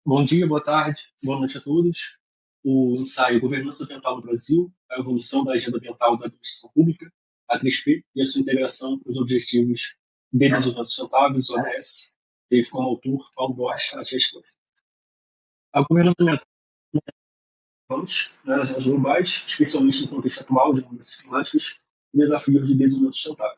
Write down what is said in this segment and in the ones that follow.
Bom dia, boa tarde, boa noite a todos. O ensaio Governança Ambiental no Brasil, a evolução da agenda ambiental da administração pública, a 3P, e a sua integração com os Objetivos de Desenvolvimento Sustentável, os ODS, teve como autor Paulo Borges Atias. A governança ambiental nas agendas globais, especialmente no contexto atual de mudanças climáticas e desafios de desenvolvimento sustentável.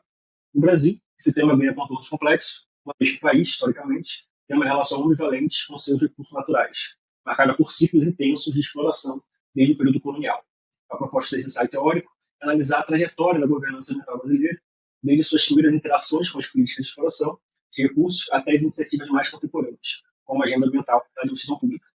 No Brasil, esse tema ganha contornos complexos, uma vez que o país, historicamente, tem uma relação ambivalente com seus recursos naturais, marcada por ciclos intensos de exploração desde o período colonial. A proposta desse ensaio teórico é analisar a trajetória da governança ambiental brasileira, desde suas primeiras interações com as políticas de exploração de recursos até as iniciativas mais contemporâneas, como a Agenda Ambiental da Administração Pública.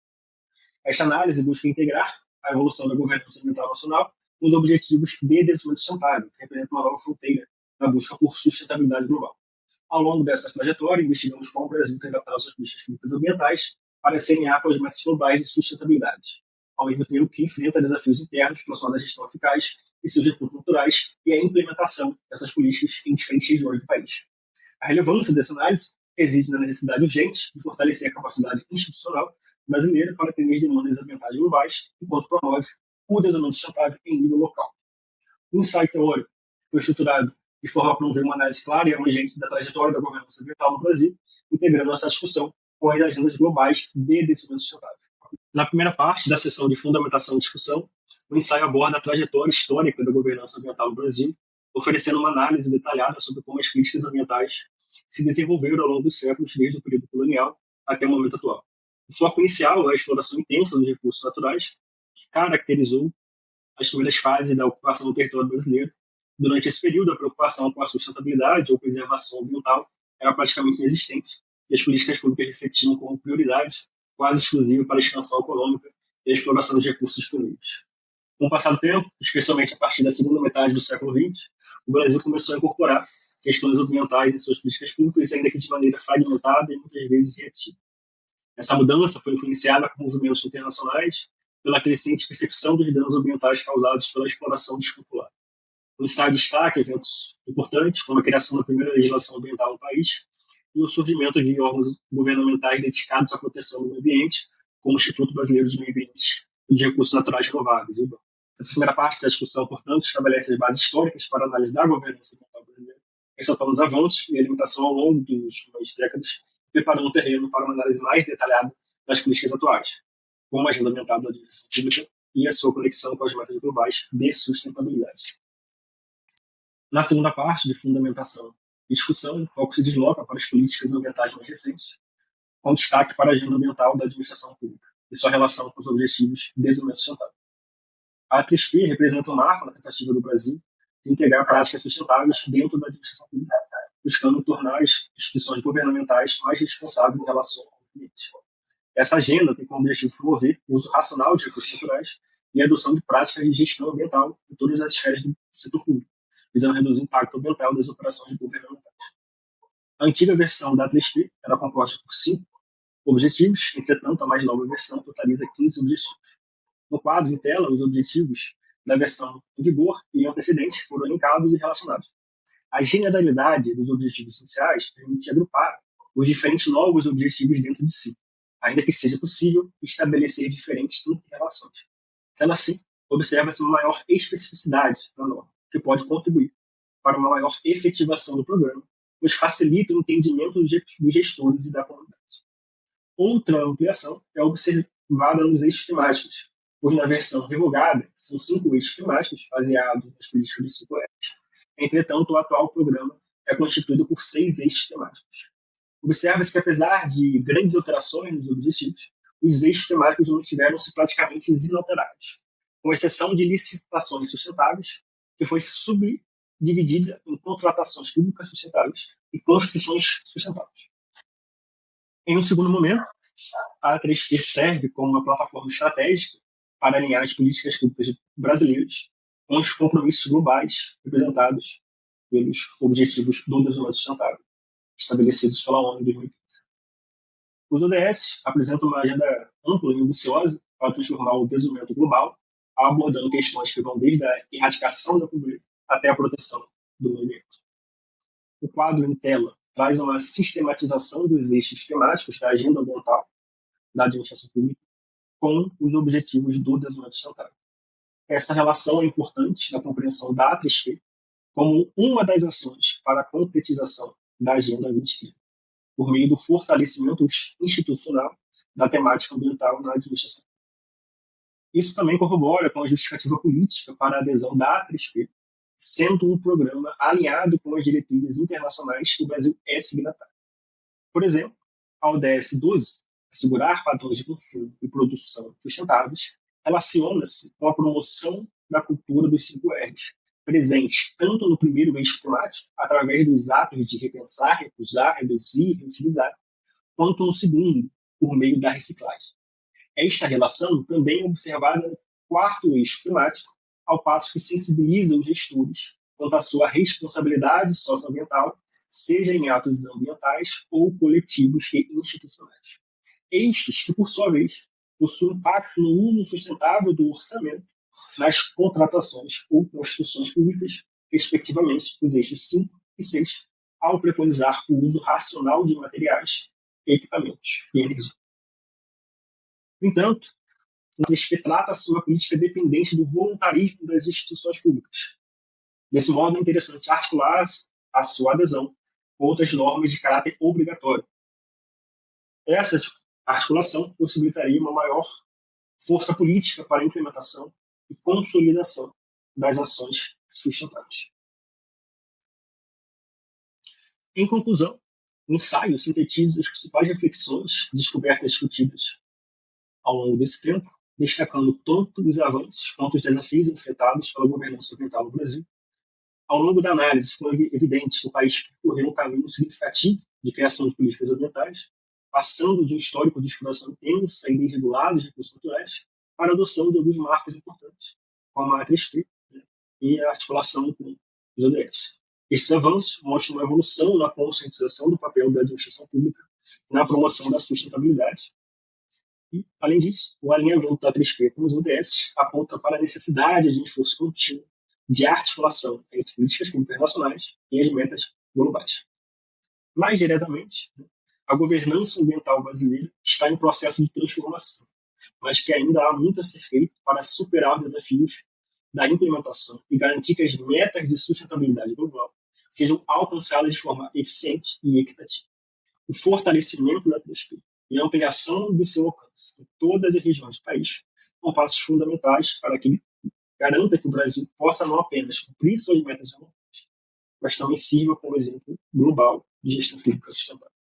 Esta análise busca integrar a evolução da governança ambiental nacional com os objetivos de desenvolvimento sustentável, que representam uma nova fronteira na busca por sustentabilidade global. Ao longo dessa trajetória, investigamos como o Brasil tem adaptado suas políticas públicas ambientais para se alinhar com as metas globais de sustentabilidade, ao mesmo tempo que enfrenta desafios internos relacionados à gestão eficaz de seus recursos naturais e à implementação dessas políticas em diferentes regiões do país. A relevância dessa análise reside na necessidade urgente de fortalecer a capacidade institucional brasileira para atender as demandas ambientais globais, enquanto promove o desenvolvimento sustentável em nível local. O ensaio teórico foi estruturado de forma a promover uma análise clara e abrangente da trajetória da governança ambiental no Brasil, integrando essa discussão com as agendas globais de desenvolvimento sustentável. Na primeira parte da sessão de fundamentação e discussão, o ensaio aborda a trajetória histórica da governança ambiental no Brasil, oferecendo uma análise detalhada sobre como as políticas ambientais se desenvolveram ao longo dos séculos, desde o período colonial até o momento atual. O foco inicial é a exploração intensa dos recursos naturais, que caracterizou as primeiras fases da ocupação do território brasileiro. Durante esse período, a preocupação com a sustentabilidade ou preservação ambiental era praticamente inexistente, e as políticas públicas refletiam como prioridade quase exclusiva para a expansão econômica e a exploração dos recursos disponíveis. Com o passar do tempo, especialmente a partir da segunda metade do século XX, o Brasil começou a incorporar questões ambientais em suas políticas públicas, ainda que de maneira fragmentada e muitas vezes reativa. Essa mudança foi influenciada por movimentos internacionais, pela crescente percepção dos danos ambientais causados pela exploração descontrolada. O ensaio destaca eventos importantes, como a criação da primeira legislação ambiental no país e o surgimento de órgãos governamentais dedicados à proteção do meio ambiente, como o Instituto Brasileiro de Meio Ambiente e de Recursos Naturais Renováveis. Essa primeira parte da discussão, portanto, estabelece as bases históricas para analisar a governança ambiental brasileira, ressaltando os avanços e a limitação ao longo das últimas décadas, preparando o terreno para uma análise mais detalhada das políticas atuais, como a agenda ambiental da administração pública e a sua conexão com as metas globais de sustentabilidade. Na segunda parte, de fundamentação e discussão, o foco se desloca para as políticas ambientais mais recentes, com destaque para a agenda ambiental da administração pública e sua relação com os objetivos de desenvolvimento sustentável. A 3P representa um marco na tentativa do Brasil de integrar práticas sustentáveis dentro da administração pública, buscando tornar as instituições governamentais mais responsáveis em relação ao ambiente. Essa agenda tem como objetivo promover o uso racional de recursos naturais e a adoção de práticas de gestão ambiental em todas as esferas do setor público, visando reduzir o impacto ambiental das operações governamentais. A antiga versão da 3P era composta por 5 objetivos, entretanto, a mais nova versão totaliza 15 objetivos. No quadro em tela, os objetivos da versão em vigor e antecedente foram elencados e relacionados. A generalidade dos objetivos essenciais permite agrupar os diferentes novos objetivos dentro de si, ainda que seja possível estabelecer diferentes inter-relações. Sendo assim, observa-se uma maior especificidade da norma, que pode contribuir para uma maior efetivação do programa, pois facilita o entendimento dos gestores e da comunidade. Outra ampliação é observada nos eixos temáticos, pois na versão revogada são 5 eixos temáticos baseados nas políticas dos 5 Fs. Entretanto, o atual programa é constituído por 6 eixos temáticos. Observa-se que, apesar de grandes alterações nos objetivos, os eixos temáticos mantiveram-se praticamente inalterados, com exceção de licitações sustentáveis, que foi subdividida em contratações públicas sustentáveis e construções sustentáveis. Em um segundo momento, a 3P serve como uma plataforma estratégica para alinhar as políticas públicas brasileiras com os compromissos globais representados pelos Objetivos do Desenvolvimento Sustentável, estabelecidos pela ONU em 2015. Os ODS apresentam uma agenda ampla e ambiciosa para transformar o desenvolvimento global, abordando questões que vão desde a erradicação da pobreza até a proteção do meio ambiente. O quadro em tela traz uma sistematização dos eixos temáticos da agenda ambiental da administração pública com os objetivos do desenvolvimento sustentável. Essa relação é importante na compreensão da A3P como uma das ações para a concretização da Agenda 2030, por meio do fortalecimento institucional da temática ambiental na administração. Isso também corrobora com a justificativa política para a adesão da A3P, sendo um programa alinhado com as diretrizes internacionais que o Brasil é signatário. Por exemplo, a ODS 12, assegurar padrões de consumo e produção sustentáveis, relaciona-se com a promoção da cultura dos 5 R's, presentes tanto no primeiro eixo climático, através dos atos de repensar, recusar, reduzir e reutilizar, quanto no segundo, por meio da reciclagem. Esta relação também é observada no quarto eixo climático, ao passo que sensibiliza os gestores quanto à sua responsabilidade socioambiental, seja em atos ambientais ou coletivos e institucionais. Estes que, por sua vez, possuem impacto no uso sustentável do orçamento, nas contratações ou construções públicas, respectivamente, os eixos 5 e 6, ao preconizar o uso racional de materiais, equipamentos e energia. No entanto, a 3P trata-se de uma política dependente do voluntarismo das instituições públicas. Desse modo, é interessante articular a sua adesão com outras normas de caráter obrigatório. Essa articulação possibilitaria uma maior força política para a implementação e consolidação das ações sustentáveis. Em conclusão, o ensaio sintetiza as principais reflexões, descobertas discutidas ao longo desse tempo, destacando tanto os avanços quanto os desafios enfrentados pela governança ambiental no Brasil. Ao longo da análise, foi evidente que o país percorreu um caminho significativo de criação de políticas ambientais, passando de um histórico de exploração intensa e desregulada de recursos naturais para a adoção de alguns marcos importantes, como a A3P, né, e a articulação com os ODS. Esses avanços mostram uma evolução na conscientização do papel da administração pública na promoção da sustentabilidade. E, além disso, o alinhamento da 3P com os ODS aponta para a necessidade de um esforço contínuo de articulação entre políticas públicas nacionais e as metas globais. Mais diretamente, a governança ambiental brasileira está em processo de transformação, mas que ainda há muito a ser feito para superar os desafios da implementação e garantir que as metas de sustentabilidade global sejam alcançadas de forma eficiente e equitativa. O fortalecimento da 3P e a ampliação do seu alcance em todas as regiões do país são passos fundamentais para que garanta que o Brasil possa não apenas cumprir suas metas globais, mas também sirva como exemplo global de gestão pública sustentável.